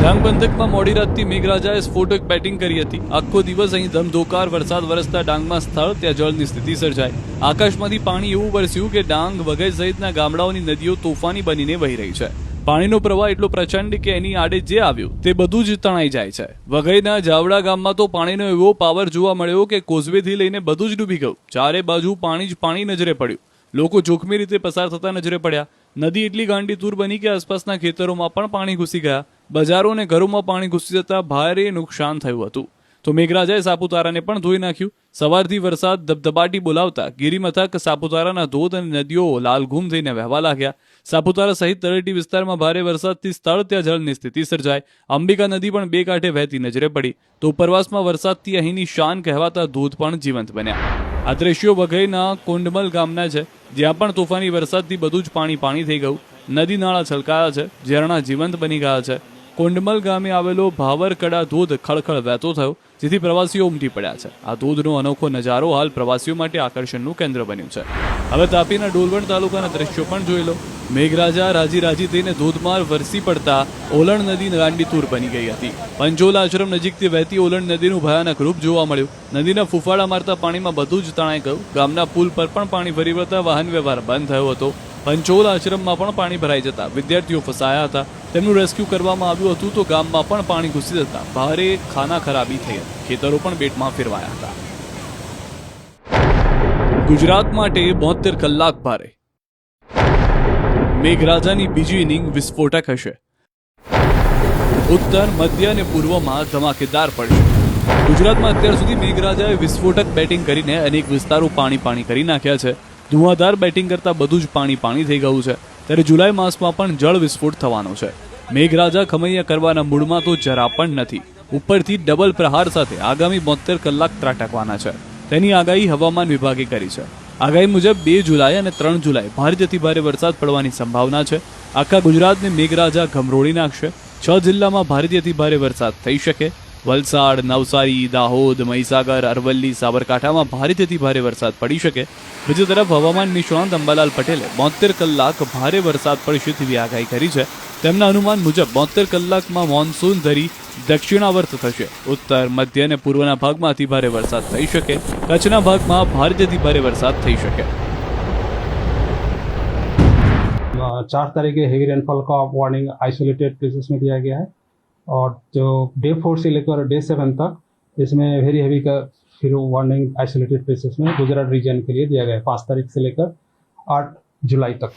ડાંગ પંથકમાં મોડી રાતથી મેઘરાજાએ સ્ફોટક બેટિંગ કરી હતી। આખો દિવસ અહીં ધમધોકાર વરસાદ વરસતા ડાંગમાં સ્થળ ત્યાં જળની સ્થિતિ સર્જાઈ। આકાશમાંથી પાણી એવું વરસ્યું કે ડાંગ વઘઈ સહિતના ગામડાઓની નદીઓ તોફાની બનીને વહી રહી છે। પાણીનો પ્રવાહ એટલો પ્રચંડ કે એની આડે જે આવ્યું તે બધું જ તણાઈ જાય છે। વઘઈના જાવડા ગામમાં તો પાણીનો એવો પાવર જોવા મળ્યો કે કોઝવેથી લઈને બધું જ ડૂબી ગયું। ચારે બાજુ પાણી જ પાણી નજરે પડ્યું। લોકો જોખમી રીતે પસાર થતા નજરે પડ્યા। નદી એટલી ગાંડીતુર બની કે આસપાસના ખેતરોમાં પણ પાણી ઘૂસી ગયા। બજારો અને ઘરોમાં પાણી ઘૂસી જતા ભારે નુકસાન થયું હતું। તો મેઘરાજાએ સાપુતારાને પણ ધોઈ નાખ્યું। સવારથી વરસાદ ધબધબાટી બોલાવતા ગિરિમથક સાપુતારાના ધોધ અને નદીઓ લાલઘૂમ થઈને વહેવા લાગ્યા। સાપુતારા સહિત તળેટી વિસ્તારમાં ભારે વરસાદથી સ્થળ ત્યાં જળની સ્થિતિ સર્જાઈ। અંબિકા નદી પણ બે કાંઠે વહેતી નજરે પડી। તો ઉપરવાસમાં વરસાદથી અહીંની શાન કહેવાતા ધોધ પણ જીવંત બન્યા। આ દ્રશ્યો વઘઈના કોંડમલ ગામના છે, જ્યાં પણ તોફાની વરસાદથી બધું જ પાણી થઈ ગયું। નદી નાળા છલકાયા છે, ઝરણા જીવંત બની ગયા છે। કોંડમલ ગામે આવેલો ભાવરકડા ધોધ ખળખળ વહેતો થયો, જેથી પ્રવાસીઓ ઉમટી પડ્યા છે। આ ધોધનો અનોખો નજારો હાલ પ્રવાસીઓ માટે આકર્ષણનું કેન્દ્ર બન્યું છે। હવે તાપીના ડોલવણ તાલુકાના દ્રશ્યો પણ જોઈ લો। મેઘરાજા રાજી થઈને ધોધમાર વરસી પડતા ઓલણ નદી ગાંડીતુર બની ગઈ હતી। પંચોલ આશ્રમ નજીકથી વહેતી ઓલણ નદીનું ભયાનક રૂપ જોવા મળ્યું। નદીના ફૂફાડા મારતા પાણીમાં બધું જ તણાઈ ગયું। ગામના પુલ પર પણ પાણી ભરી વળતા વાહન વ્યવહાર બંધ થયો હતો। પંચોલ આશ્રમમાં પણ પાણી ભરાઈ જતા વિદ્યાર્થીઓ ફસાયા હતા। તેમનું રેસ્ક્યુ કરવામાં આવ્યું હતું તો ગામમાં પણ પાણી ઘૂસી જતા ભારે ખાના ખરાબી થઈ હતી। ખેતરો પણ બેટમાં ફેરવાયા હતા। ગુજરાત માટે 72 કલાક ભારે। મેઘરાજાની બીજી ઇનિંગ વિસ્ફોટક હશે। ઉત્તર, મધ્ય અને પૂર્વમાં ધમાકેદાર પડશે। ગુજરાતમાં અત્યાર સુધી મેઘરાજાએ વિસ્ફોટક બેટિંગ કરીને અનેક વિસ્તારો પાણી કરી નાખ્યા છે। ધુઆધાર બેટિંગ કરતા બધું જ પાણી થઈ ગયું છે। ત્યારે જુલાઈ માસમાં પણ જળ વિસ્ફોટ થવાનો છે। મેઘરાજા ખમૈયા કરવાના મૂડમાં તો જરા પણ નથી। ઉપરથી ડબલ પ્રહાર સાથે આગામી 72 કલાક ત્રાટકવાના છે, તેની આગાહી હવામાન વિભાગે કરી છે। આગાહી મુજબ 2 જુલાઈ અને 3 જુલાઈ ભારેથી ભારે વરસાદ પડવાની સંભાવના છે। આખા ગુજરાતને મેઘરાજા ગમરોળી નાખશે। 6 જિલ્લામાં ભારેથી ભારે વરસાદ થઈ શકે। વલસાડ, નવસારી, દાહોદ, મહીસાગર, અરવલ્લી, સાબરકાંઠામાં ભારેથી ભારે વરસાદ પડી શકે। બીજી તરફ હવામાન નિષ્ણાંત અંબાલાલ પટેલે 72 કલાક ભારે વરસાદ પડશે તેવી આગાહી કરી છે। તેમના અનુમાન મુજબ 72 કલાકમાં મોન્સૂન ધરી દક્ષિણાવર્ત થશે। ઉત્તર, મધ્ય અને પૂર્વના ભાગમાં અતિ ભારે વરસાદ થઈ શકે। કચ્છના ભાગમાં ભારેથી ભારે વરસાદ થઈ શકે। 4 तारीख हेवी रेनफॉल का वार्निंग आइसोलेटेड प्लेसेस में दिया गया है और जो डे 4 से लेकर डे 7 तक इसमें वेरी हेवी का फिर वार्निंग आइसोलेटेड प्लेसेस में गुजरात रीजन के लिए दिया गया है 5 तारीख से लेकर 8 जुलाई तक।